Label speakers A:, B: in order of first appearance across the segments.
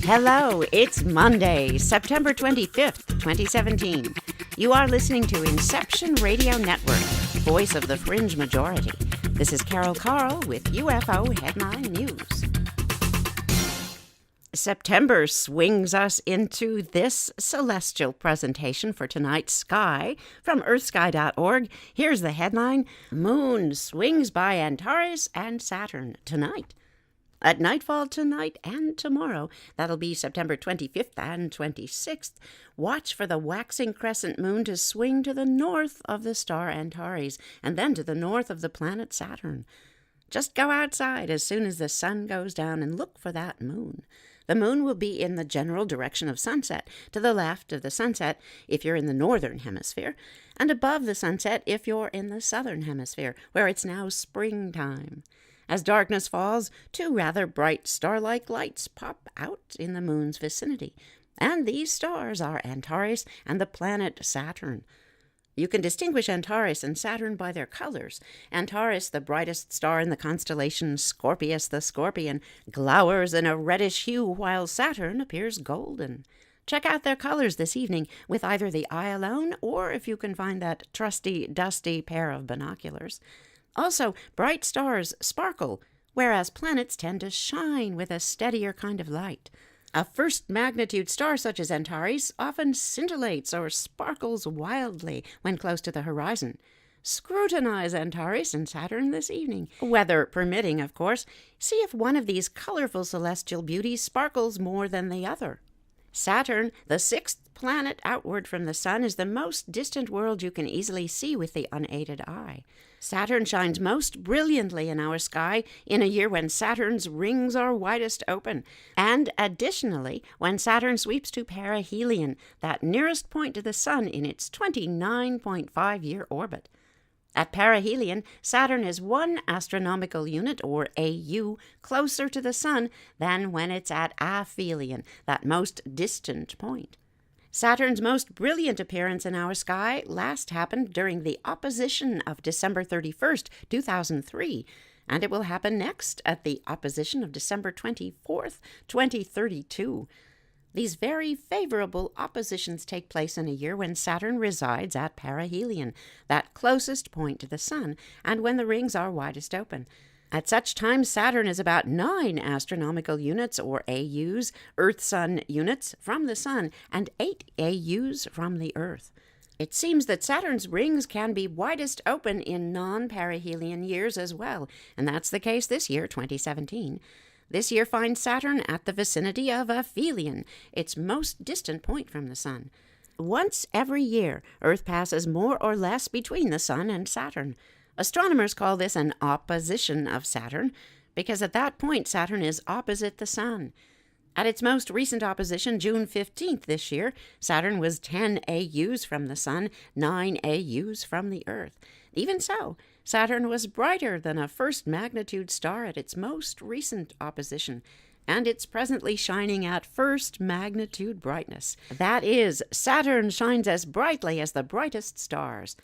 A: Hello, it's Monday, September 25th, 2017. You are listening to Inception Radio Network, voice of the fringe majority. This is Carol Carl with UFO Headline News. September swings us into this celestial presentation for tonight's sky. From earthsky.org, here's the headline: Moon swings by Antares and Saturn tonight. At nightfall tonight and tomorrow, that'll be September 25th and 26th, watch for the waxing crescent moon to swing to the north of the star Antares and then to the north of the planet Saturn. Just go outside as soon as the sun goes down and look for that moon. The moon will be in the general direction of sunset, to the left of the sunset if you're in the Northern Hemisphere, and above the sunset if you're in the Southern Hemisphere, where it's now springtime. As darkness falls, two rather bright starlike lights pop out in the moon's vicinity, and these stars are Antares and the planet Saturn. You can distinguish Antares and Saturn by their colors. Antares, the brightest star in the constellation Scorpius the Scorpion, glowers in a reddish hue, while Saturn appears golden. Check out their colors this evening with either the eye alone or if you can find that trusty, dusty pair of binoculars. Also, bright stars sparkle, whereas planets tend to shine with a steadier kind of light. A first-magnitude star such as Antares often scintillates or sparkles wildly when close to the horizon. Scrutinize Antares and Saturn this evening, weather permitting, of course. See if one of these colorful celestial beauties sparkles more than the other. Saturn, the sixth planet outward from the Sun, is the most distant world you can easily see with the unaided eye. Saturn shines most brilliantly in our sky in a year when Saturn's rings are widest open, and additionally when Saturn sweeps to perihelion, that nearest point to the Sun in its 29.5-year orbit. At perihelion, Saturn is 1 astronomical unit, or AU, closer to the Sun than when it's at aphelion, that most distant point. Saturn's most brilliant appearance in our sky last happened during the opposition of December 31st, 2003, and it will happen next at the opposition of December 24th, 2032. These very favorable oppositions take place in a year when Saturn resides at perihelion, that closest point to the Sun, and when the rings are widest open. At such times, Saturn is about 9 astronomical units, or AUs, Earth-Sun units, from the Sun, and 8 AUs from the Earth. It seems that Saturn's rings can be widest open in non-perihelion years as well, and that's the case this year, 2017. This year finds Saturn at the vicinity of aphelion, its most distant point from the Sun. Once every year, Earth passes more or less between the Sun and Saturn. Astronomers call this an opposition of Saturn, because at that point Saturn is opposite the Sun. At its most recent opposition, June 15th this year, Saturn was 10 AUs from the Sun, 9 AUs from the Earth. Even so, Saturn was brighter than a first-magnitude star at its most recent opposition, and it's presently shining at first-magnitude brightness. That is, Saturn shines as brightly as the brightest stars.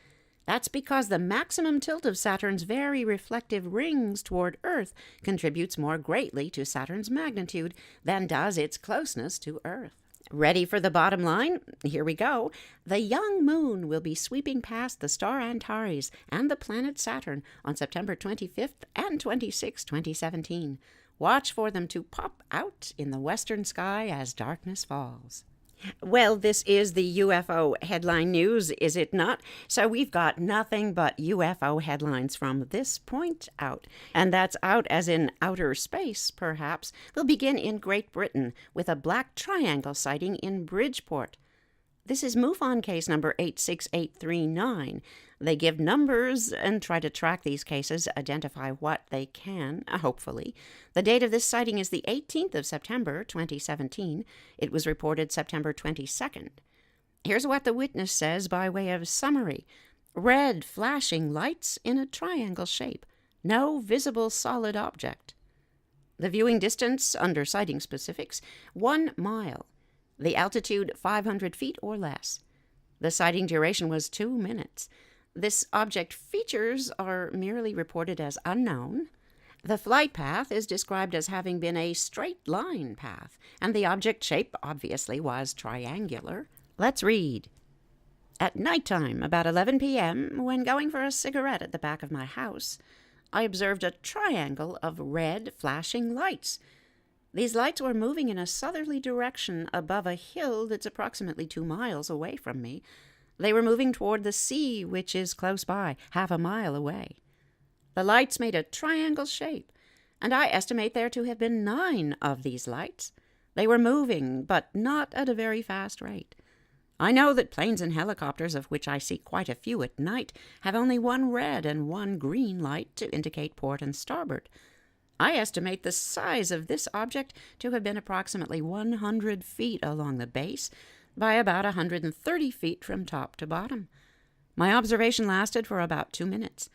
A: That's because the maximum tilt of Saturn's very reflective rings toward Earth contributes more greatly to Saturn's magnitude than does its closeness to Earth. Ready for the bottom line? Here we go. The young moon will be sweeping past the star Antares and the planet Saturn on September 25th and 26th, 2017. Watch for them to pop out in the western sky as darkness falls. Well, this is the UFO headline news, is it not? So we've got nothing but UFO headlines from this point out. And that's out as in outer space, perhaps. We'll begin in Great Britain with a black triangle sighting in Bridport. This is MUFON case number 86839. They give numbers and try to track these cases, identify what they can, hopefully. The date of this sighting is the 18th of September, 2017. It was reported September 22nd. Here's what the witness says by way of summary. Red flashing lights in a triangle shape. No visible solid object. The viewing distance, under sighting specifics, 1 mile. The altitude, 500 feet or less. The sighting duration was 2 minutes. This object features are merely reported as unknown. The flight path is described as having been a straight line path, and the object shape obviously was triangular. Let's read. At nighttime, about 11 p.m., when going for a cigarette at the back of my house, I observed a triangle of red flashing lights. These lights were moving in a southerly direction above a hill that's approximately 2 miles away from me. They were moving toward the sea, which is close by, half a mile away. The lights made a triangle shape, and I estimate there to have been 9 of these lights. They were moving, but not at a very fast rate. I know that planes and helicopters, of which I see quite a few at night, have only 1 red and 1 green light to indicate port and starboard. I estimate the size of this object to have been approximately 100 feet along the base by about 130 feet from top to bottom. My observation lasted for about 2 minutes.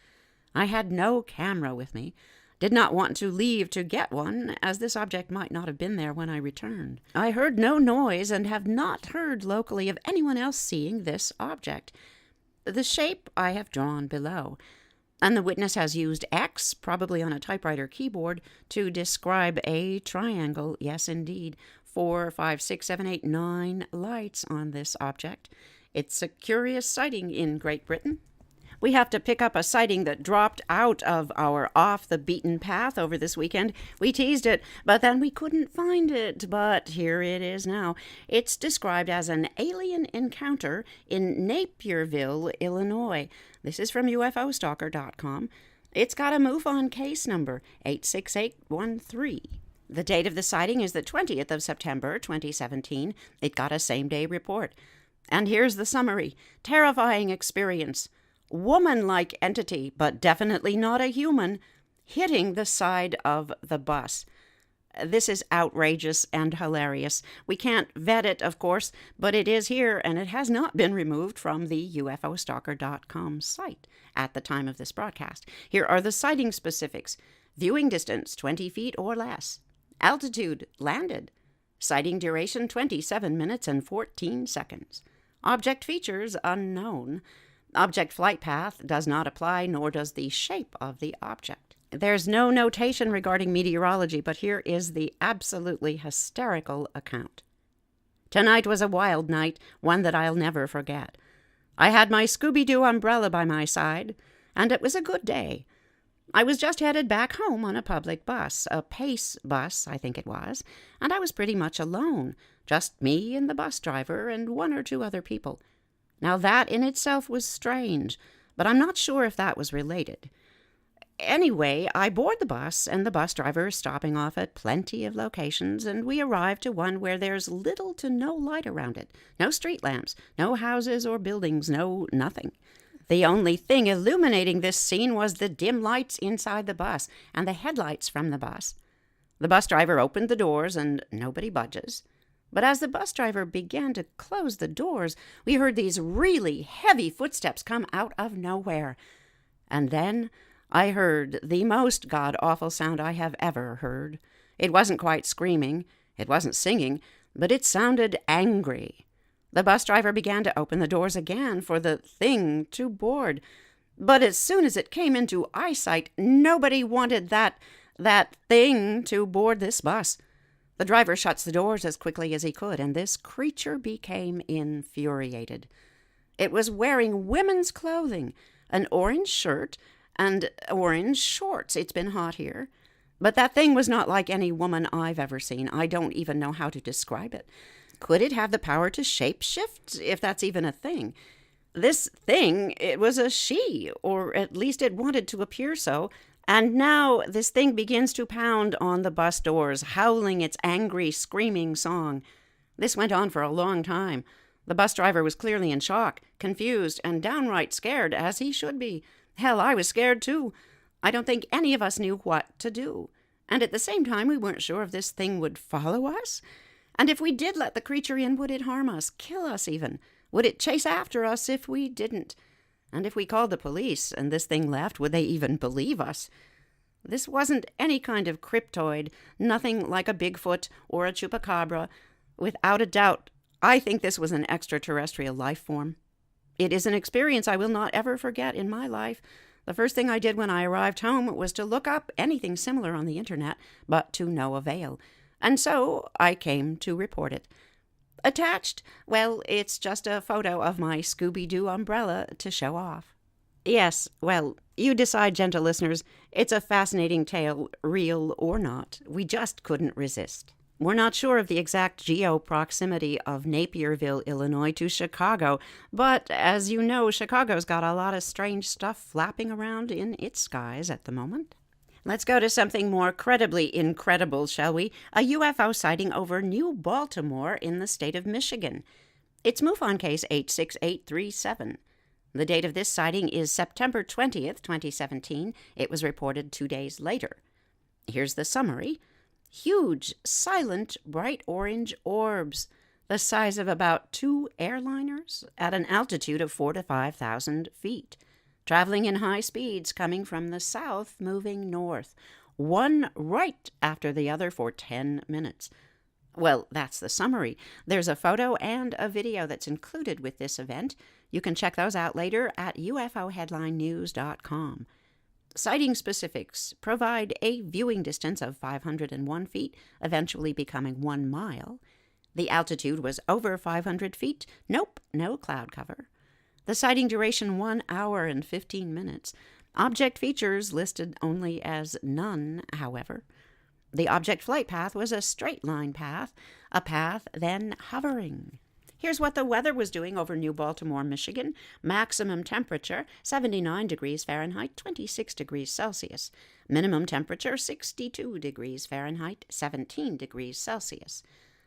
A: I had no camera with me, did not want to leave to get one, as this object might not have been there when I returned. I heard no noise and have not heard locally of anyone else seeing this object. The shape I have drawn below, and the witness has used X, probably on a typewriter keyboard, to describe a triangle. Yes, indeed. 4, 5, 6, 7, 8, 9 lights on this object. It's a curious sighting in Great Britain. We have to pick up a sighting that dropped out of our off-the-beaten-path over this weekend. We teased it, but then we couldn't find it. But here it is now. It's described as an alien encounter in Napierville, Illinois. This is from UFOstalker.com. It's got a MUFON case number, 86813. The date of the sighting is the 20th of September, 2017. It got a same-day report. And here's the summary. Terrifying experience. Woman-like entity, but definitely not a human, hitting the side of the bus. This is outrageous and hilarious. We can't vet it, of course, but it is here, and it has not been removed from the UFOstalker.com site at the time of this broadcast. Here are the sighting specifics. Viewing distance, 20 feet or less. Altitude, landed. Sighting duration, 27 minutes and 14 seconds. Object features, unknown. Object flight path does not apply, nor does the shape of the object. There's no notation regarding meteorology, but here is the absolutely hysterical account. Tonight was a wild night, one that I'll never forget. I had my Scooby-Doo umbrella by my side, and it was a good day. I was just headed back home on a public bus, a Pace bus, I think it was, and I was pretty much alone, just me and the bus driver and 1 or 2 other people. Now that in itself was strange, but I'm not sure if that was related. Anyway, I board the bus, and the bus driver is stopping off at plenty of locations, and we arrive to one where there's little to no light around it. No street lamps, no houses or buildings, no nothing. The only thing illuminating this scene was the dim lights inside the bus and the headlights from the bus. The bus driver opened the doors, and nobody budges. But as the bus driver began to close the doors, we heard these really heavy footsteps come out of nowhere. And then I heard the most god-awful sound I have ever heard. It wasn't quite screaming, it wasn't singing, but it sounded angry. The bus driver began to open the doors again for the thing to board. But as soon as it came into eyesight, nobody wanted that thing to board this bus. The driver shuts the doors as quickly as he could, and this creature became infuriated. It was wearing women's clothing, an orange shirt and orange shorts. It's been hot here. But that thing was not like any woman I've ever seen. I don't even know how to describe it. Could it have the power to shape-shift, if that's even a thing? This thing, it was a she, or at least it wanted to appear so. And now this thing begins to pound on the bus doors, howling its angry, screaming song. This went on for a long time. The bus driver was clearly in shock, confused, and downright scared, as he should be. Hell, I was scared too. I don't think any of us knew what to do. And at the same time, we weren't sure if this thing would follow us. And if we did let the creature in, would it harm us, kill us even? Would it chase after us if we didn't? And if we called the police and this thing left, would they even believe us? This wasn't any kind of cryptoid, nothing like a Bigfoot or a chupacabra. Without a doubt, I think this was an extraterrestrial life form. It is an experience I will not ever forget in my life. The first thing I did when I arrived home was to look up anything similar on the internet, but to no avail. And so I came to report it. Attached, well, it's just a photo of my Scooby-Doo umbrella to show off. Yes, well, you decide, gentle listeners. It's a fascinating tale, real or not. We just couldn't resist. We're not sure of the exact geo-proximity of Napierville, Illinois to Chicago, but as you know, Chicago's got a lot of strange stuff flapping around in its skies at the moment. Let's go to something more credibly incredible, shall we? A UFO sighting over New Baltimore in the state of Michigan. It's MUFON case 86837. The date of this sighting is September 20th, 2017. It was reported 2 days later. Here's the summary. Huge, silent, bright orange orbs, the size of about 2 airliners, at an altitude of 4,000 to 5,000 feet, traveling in high speeds, coming from the south, moving north, one right after the other for 10 minutes. Well, that's the summary. There's a photo and a video that's included with this event. You can check those out later at ufoheadlinenews.com. Sighting specifics provide a viewing distance of 501 feet, eventually becoming 1 mile. The altitude was over 500 feet. Nope, no cloud cover. The sighting duration 1 hour and 15 minutes. Object features listed only as none, however. The object flight path was a straight line path, a path then hovering. Here's what the weather was doing over New Baltimore, Michigan. Maximum temperature, 79 degrees Fahrenheit, 26 degrees Celsius. Minimum temperature, 62 degrees Fahrenheit, 17 degrees Celsius.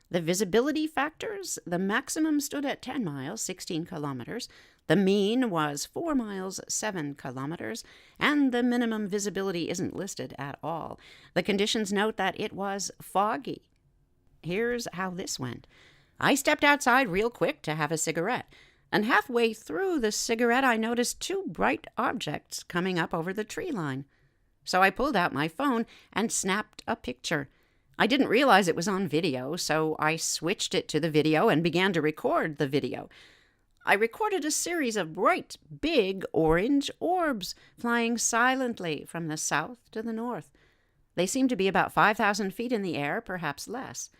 A: The visibility factors, the maximum stood at 10 miles, 16 kilometers. The mean was 4 miles, 7 kilometers. And the minimum visibility isn't listed at all. The conditions note that it was foggy. Here's how this went. I stepped outside real quick to have a cigarette, and halfway through the cigarette I noticed 2 bright objects coming up over the tree line. So I pulled out my phone and snapped a picture. I didn't realize it was on video, so I switched it to the video and began to record the video. I recorded a series of bright, big orange orbs flying silently from the south to the north. They seemed to be about 5,000 feet in the air, perhaps less.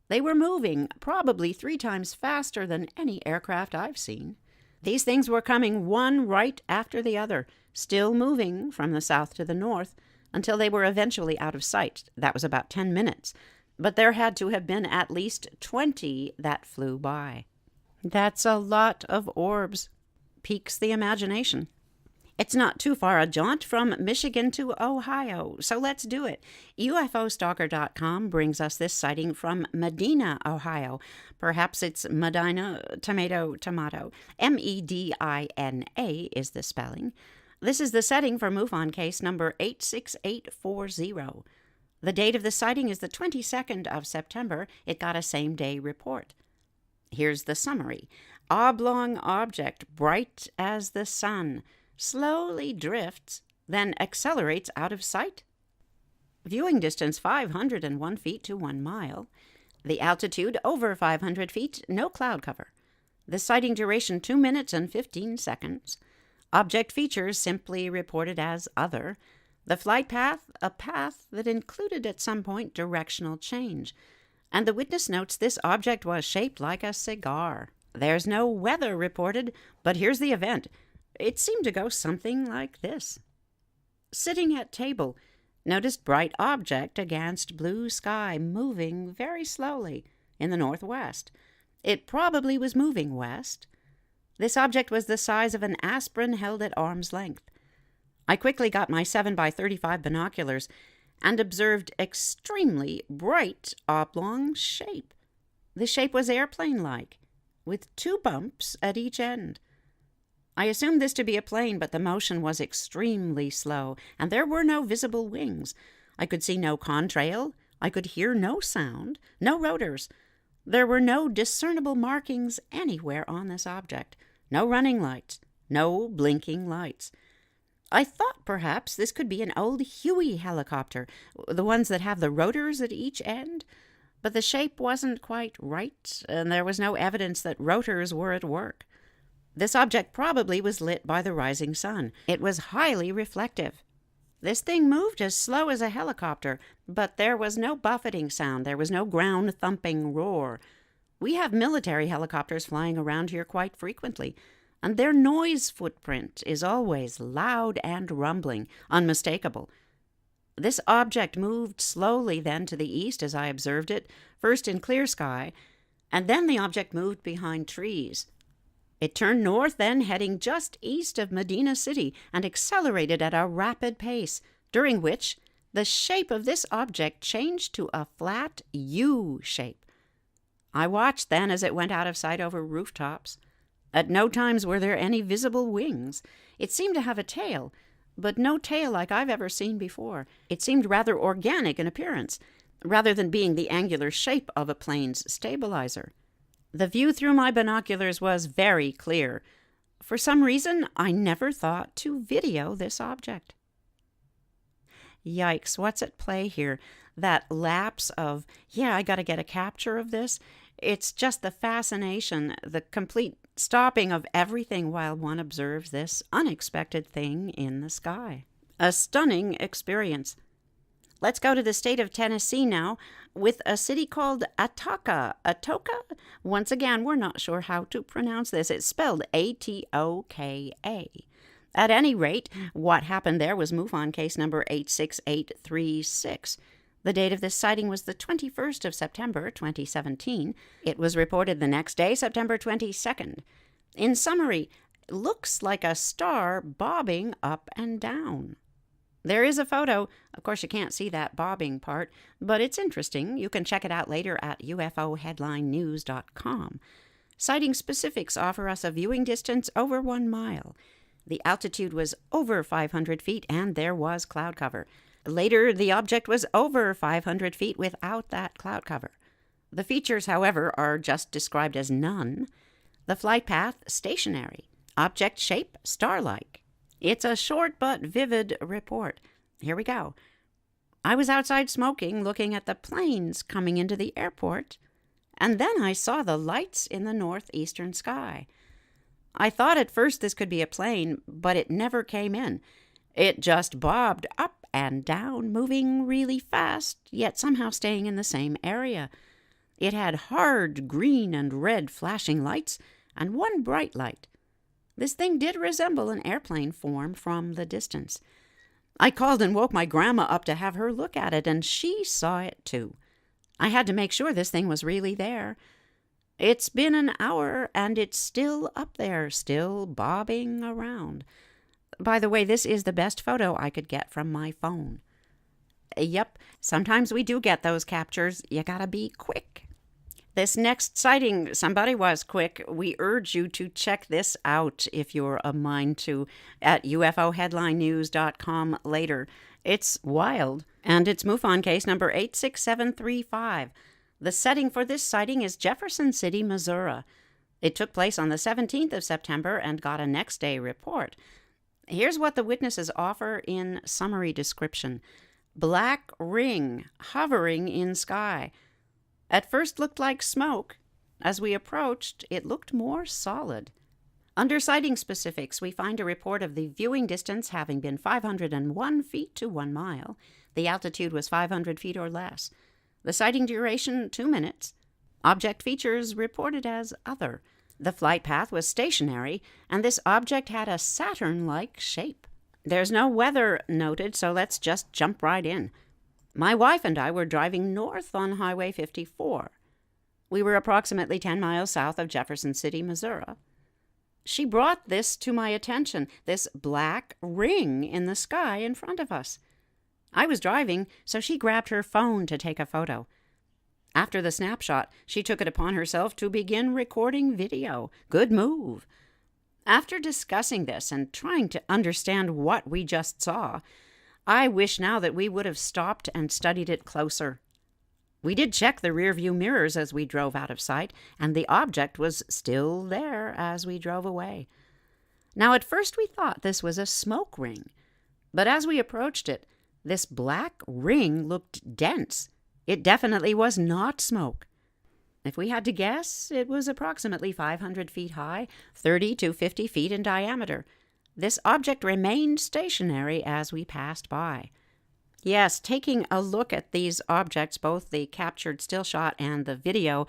A: They were moving probably 3 times faster than any aircraft I've seen. These things were coming one right after the other, still moving from the south to the north, until they were eventually out of sight. That was about 10 minutes. But there had to have been at least 20 that flew by. That's a lot of orbs. Piques the imagination. It's not too far a jaunt from Michigan to Ohio, so let's do it. UFOstalker.com brings us this sighting from Medina, Ohio. Perhaps it's Medina, tomato. Medina is the spelling. This is the setting for MUFON case number 86840. The date of the sighting is the 22nd of September. It got a same-day report. Here's the summary. Oblong object, bright as the sun, slowly drifts, then accelerates out of sight. Viewing distance 501 feet to 1 mile. The altitude over 500 feet, no cloud cover. The sighting duration 2 minutes and 15 seconds. Object features simply reported as other. The flight path, a path that included at some point directional change. And the witness notes this object was shaped like a cigar. There's no weather reported, but here's the event. It seemed to go something like this. Sitting at table, noticed bright object against blue sky moving very slowly in the northwest. It probably was moving west. This object was the size of an aspirin held at arm's length. I quickly got my 7x35 binoculars and observed extremely bright oblong shape. The shape was airplane-like, with 2 bumps at each end. I assumed this to be a plane, but the motion was extremely slow, and there were no visible wings. I could see no contrail. I could hear no sound, no rotors. There were no discernible markings anywhere on this object. No running lights, no blinking lights. I thought perhaps this could be an old Huey helicopter, the ones that have the rotors at each end. But the shape wasn't quite right, and there was no evidence that rotors were at work. This object probably was lit by the rising sun. It was highly reflective. This thing moved as slow as a helicopter, but there was no buffeting sound. There was no ground-thumping roar. We have military helicopters flying around here quite frequently, and their noise footprint is always loud and rumbling, unmistakable. This object moved slowly then to the east as I observed it, first in clear sky, and then the object moved behind trees. It turned north then, heading just east of Medina City, and accelerated at a rapid pace, during which the shape of this object changed to a flat U shape. I watched then as it went out of sight over rooftops. At no times were there any visible wings. It seemed to have a tail, but no tail like I've ever seen before. It seemed rather organic in appearance, rather than being the angular shape of a plane's stabilizer. The view through my binoculars was very clear. For some reason, I never thought to video this object. Yikes, what's at play here? That lapse of, I gotta get a capture of this. It's just the fascination, the complete stopping of everything while one observes this unexpected thing in the sky. A stunning experience. Let's go to the state of Tennessee now, with a city called Atoka. Atoka? Once again, we're not sure how to pronounce this. It's spelled Atoka. At any rate, what happened there was MUFON case number 86836. The date of this sighting was the 21st of September, 2017. It was reported the next day, September 22nd. In summary, looks like a star bobbing up and down. There is a photo. Of course, you can't see that bobbing part, but it's interesting. You can check it out later at ufoheadlinenews.com. Sighting specifics offer us a viewing distance over 1 mile. The altitude was over 500 feet, and there was cloud cover. Later, the object was over 500 feet without that cloud cover. The features, however, are just described as none. The flight path, stationary. Object shape, starlike. It's a short but vivid report. Here we go. I was outside smoking, looking at the planes coming into the airport, and then I saw the lights in the northeastern sky. I thought at first this could be a plane, but it never came in. It just bobbed up and down, moving really fast, yet somehow staying in the same area. It had hard green and red flashing lights, and one bright light. This thing did resemble an airplane form from the distance. I called and woke my grandma up to have her look at it, and she saw it too. I had to make sure this thing was really there. It's been an hour, and it's still up there, still bobbing around. By the way, this is the best photo I could get from my phone. Yep, sometimes we do get those captures. You gotta be quick. This next sighting, somebody was quick. We urge you to check this out if you're a mind to at ufoheadlinenews.com later. It's wild, and it's MUFON case number 86735. The setting for this sighting is Jefferson City, Missouri. It took place on the 17th of September and got a next-day report. Here's what the witnesses offer in summary description. Black ring hovering in sky. At first looked like smoke. As we approached, it looked more solid. Under sighting specifics, we find a report of the viewing distance having been 501 feet to 1 mile. The altitude was 500 feet or less. The sighting duration, 2 minutes. Object features reported as other. The flight path was stationary, and this object had a Saturn-like shape. There's no weather noted, so let's just jump right in. My wife and I were driving north on Highway 54. We were approximately 10 miles south of Jefferson City, Missouri. She brought this to my attention, this black ring in the sky in front of us. I was driving, so she grabbed her phone to take a photo. After the snapshot, she took it upon herself to begin recording video. Good move. After discussing this and trying to understand what we just saw, I wish now that we would have stopped and studied it closer. We did check the rearview mirrors as we drove out of sight, and the object was still there as we drove away. Now, at first we thought this was a smoke ring, but as we approached it, this black ring looked dense. It definitely was not smoke. If we had to guess, it was approximately 500 feet high, 30 to 50 feet in diameter. This object remained stationary as we passed by. Yes, taking a look at these objects, both the captured still shot and the video,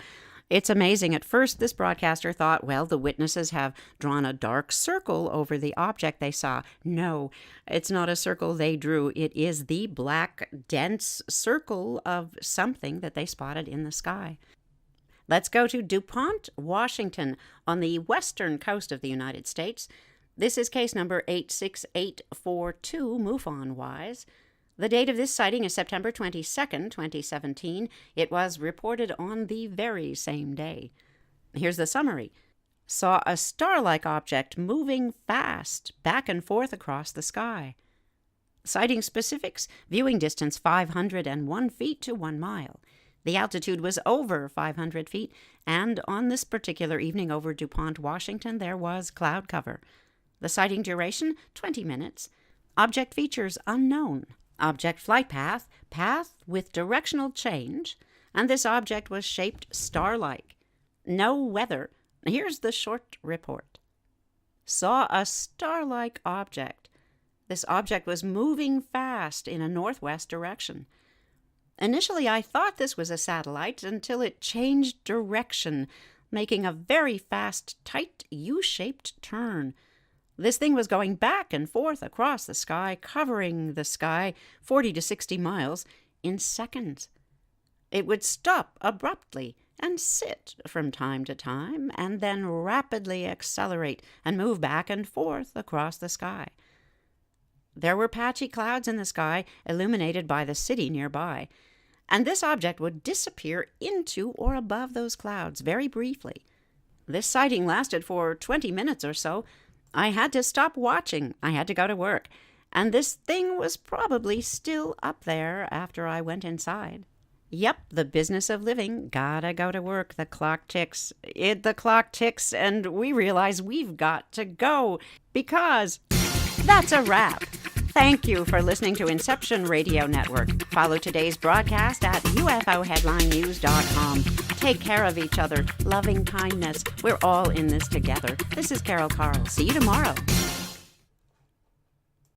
A: it's amazing. At first, this broadcaster thought, well, the witnesses have drawn a dark circle over the object they saw. No, it's not a circle they drew. It is the black, dense circle of something that they spotted in the sky. Let's go to DuPont, Washington, on the western coast of the United States. This is case number 86842, MUFON-wise. The date of this sighting is September 22nd, 2017. It was reported on the very same day. Here's the summary. Saw a starlike object moving fast back and forth across the sky. Sighting specifics, viewing distance 501 feet to 1 mile. The altitude was over 500 feet, and on this particular evening over DuPont, Washington, there was cloud cover. The sighting duration, 20 minutes. Object features unknown. Object flight path, path with directional change, and this object was shaped star-like. No weather. Here's the short report. Saw a star-like object. This object was moving fast in a northwest direction. Initially, I thought this was a satellite until it changed direction, making a very fast, tight U-shaped turn. This thing was going back and forth across the sky, covering the sky 40 to 60 miles in seconds. It would stop abruptly and sit from time to time, and then rapidly accelerate and move back and forth across the sky. There were patchy clouds in the sky, illuminated by the city nearby, and this object would disappear into or above those clouds very briefly. This sighting lasted for 20 minutes or so. I had to stop watching. I had to go to work. And this thing was probably still up there after I went inside. Yep, the business of living. Gotta go to work. The clock ticks. The clock ticks, and we realize we've got to go. Because that's a wrap. Thank you for listening to Inception Radio Network. Follow today's broadcast at UFOheadlinenews.com. Take care of each other. Loving kindness. We're all in this together. This is Carol Carl. See you tomorrow.